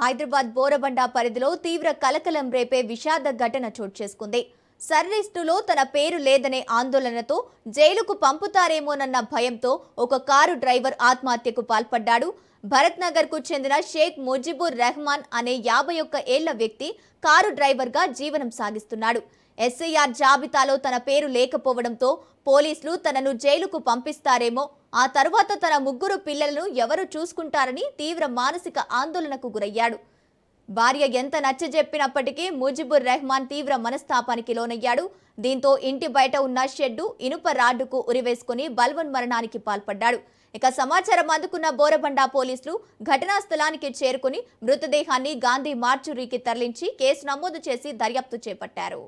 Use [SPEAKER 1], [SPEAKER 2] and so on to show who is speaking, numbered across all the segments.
[SPEAKER 1] హైదరాబాద్ బోరబండ పరిధిలో తీవ్ర కలకలం రేపే విషాద ఘటన చోటు చేసుకుంది. సర్లిస్టులో తన పేరు లేదనే ఆందోళనతో జైలుకు పంపుతారేమోనన్న భయంతో ఒక కారు డ్రైవర్ ఆత్మహత్యకు పాల్పడ్డాడు. భరత్ నగర్ కు చెందిన షేక్ ముజిబుర్ రెహమాన్ అనే 51 ఏళ్ల వ్యక్తి కారు డ్రైవర్ గా జీవనం సాగిస్తున్నాడు. ఎస్ఐఆర్ జాబితాలో తన పేరు లేకపోవడంతో పోలీసులు తనను జైలుకు పంపిస్తారేమో, ఆ తర్వాత తన ముగ్గురు పిల్లలను ఎవరు చూసుకుంటారని తీవ్ర మానసిక ఆందోళనకు గురయ్యాడు. భార్య ఎంత నచ్చజెప్పినప్పటికీ ముజిబుర్ రెహమాన్ తీవ్ర మనస్తాపానికి లోనయ్యాడు. దీంతో ఇంటి బయట ఉన్న షెడ్డు ఇనుప రాడ్డుకు ఉరివేసుకుని బల్వన్మరణానికి పాల్పడ్డాడు. ఇక సమాచారం అందుకున్న బోరబండ పోలీసులు ఘటనా స్థలానికి చేరుకుని మృతదేహాన్ని గాంధీ మార్చురీకి తరలించి కేసు నమోదు చేసి దర్యాప్తు చేపట్టారు.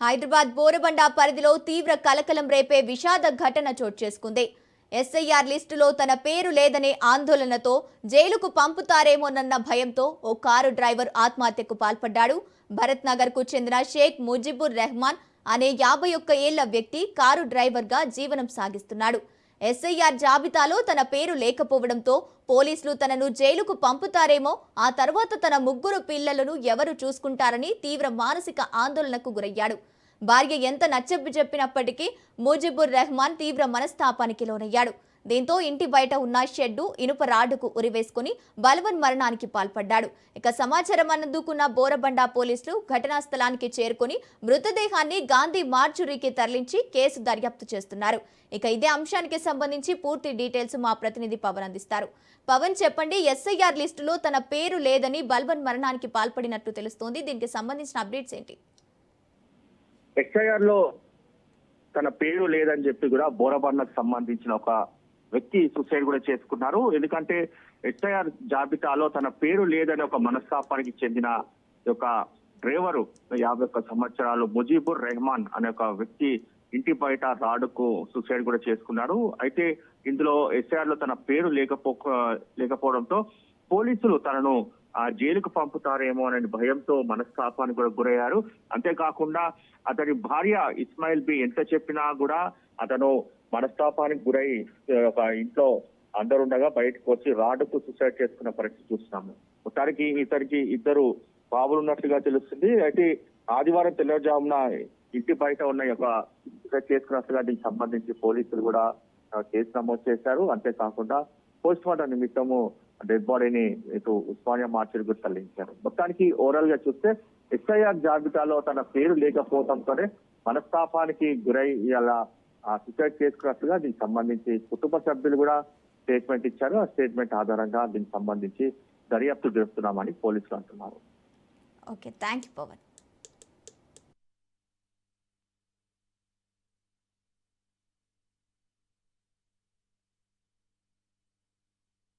[SPEAKER 1] హైదరాబాద్ బోరబండ పరిధిలో తీవ్ర కలకలం రేపే విషాద ఘటన చోటు చేసుకుంది. ఎస్ఐఆర్ లిస్టులో తన పేరు లేదనే ఆందోళనతో జైలుకు పంపుతారేమోనన్న భయంతో ఓ కారు డ్రైవర్ ఆత్మహత్యకు పాల్పడ్డాడు. భరత్ నగర్ కు చెందిన షేక్ ముజిబుర్ రెహమాన్ అనే 51 ఏళ్ల వ్యక్తి కారు డ్రైవర్ గా జీవనం సాగిస్తున్నాడు. ఎస్ఐఆర్ జాబితాలో తన పేరు లేకపోవడంతో పోలీసులు తనను జైలుకు పంపుతారేమో, ఆ తర్వాత తన ముగ్గురు పిల్లలను ఎవరు చూసుకుంటారని తీవ్ర మానసిక ఆందోళనకు గురయ్యాడు. భార్య ఎంత నచ్చజెప్పినప్పటికీ ముజిబుర్ రెహమాన్ తీవ్ర మనస్తాపానికి లోనయ్యాడు. దీంతో ఇంటి బయట ఉన్న షెడ్డు ఇనుప రాడ్డుకు ఉరివేసుకుని బలవన్మరణానికి పాల్పడ్డాడు. ఇక సమాచారం అందుకున్న బోరబండ పోలీసులు ఘటనా స్థలానికి చేరుకుని మృతదేహాన్ని గాంధీ మార్చురీకి తరలించి కేసు దర్యాప్తు చేస్తున్నారు. ఇక ఇదే అంశానికి సంబంధించి పూర్తి డీటెయిల్స్ మా ప్రతినిధి పవన్ అందిస్తారు. పవన్, చెప్పండి, ఎస్ఐఆర్ లిస్టులో తన పేరు లేదని బల్వన్మరణానికి పాల్పడినట్టు తెలుస్తోంది. దీనికి సంబంధించిన అప్డేట్స్ ఏంటి?
[SPEAKER 2] ఎస్ఐఆర్ లో తన పేరు లేదని చెప్పి కూడా బోరబండకు సంబంధించిన ఒక వ్యక్తి సూసైడ్ కూడా చేసుకున్నారు. ఎందుకంటే ఎస్ఐఆర్ జాబితాలో తన పేరు లేదని ఒక మనస్తాపానికి చెందిన ఒక డ్రైవరు 51 సంవత్సరాలు ముజిబుర్ రెహమాన్ అనే ఒక వ్యక్తి ఇంటి బయట రాడుకు సూసైడ్ కూడా చేసుకున్నాడు. అయితే ఇందులో ఎస్ఐఆర్ లో తన పేరు లేకపోవడంతో పోలీసులు తనను జైలుకు పంపుతారేమో అనే భయంతో మనస్తాపానికి కూడా గురయ్యారు. అంతేకాకుండా అతని భార్య ఇస్మాయిల్ బి ఎంత చెప్పినా కూడా అతను మనస్తాపానికి గురై ఒక ఇంట్లో అందరుండగా బయటకు వచ్చి రాడ్డుకు సూసైడ్ చేసుకున్న పరిస్థితి చూస్తున్నాము. మొత్తానికి ఇతనికి 2 బాబులు ఉన్నట్లుగా తెలుస్తుంది. అయితే ఆదివారం తెల్లవారుజామున ఇంటి బయట ఉన్న ఒక సూసైడ్ చేసుకున్నట్లుగా దీనికి సంబంధించి పోలీసులు కూడా కేసు నమోదు చేశారు. అంతేకాకుండా పోస్ట్ మార్టం నిమిత్తము డెడ్ బాడీని ఇటు ఉస్మానియా మార్చురీకి తరలించారు. మొత్తానికి ఓవరాల్ గా చూస్తే ఎస్ఐఆర్ జాబితాలో తన పేరు లేకపోవడంతోనే మనస్తాపానికి గురై ఇలా సూసైడ్ చేసుకున్నట్లుగా దీనికి సంబంధించి కుటుంబ సభ్యులు కూడా స్టేట్మెంట్ ఇచ్చారు. ఆ స్టేట్మెంట్ ఆధారంగా దీనికి సంబంధించి దర్యాప్తు జరుపుతున్నామని పోలీసులు అంటున్నారు.
[SPEAKER 1] Okay, thank you Pawan.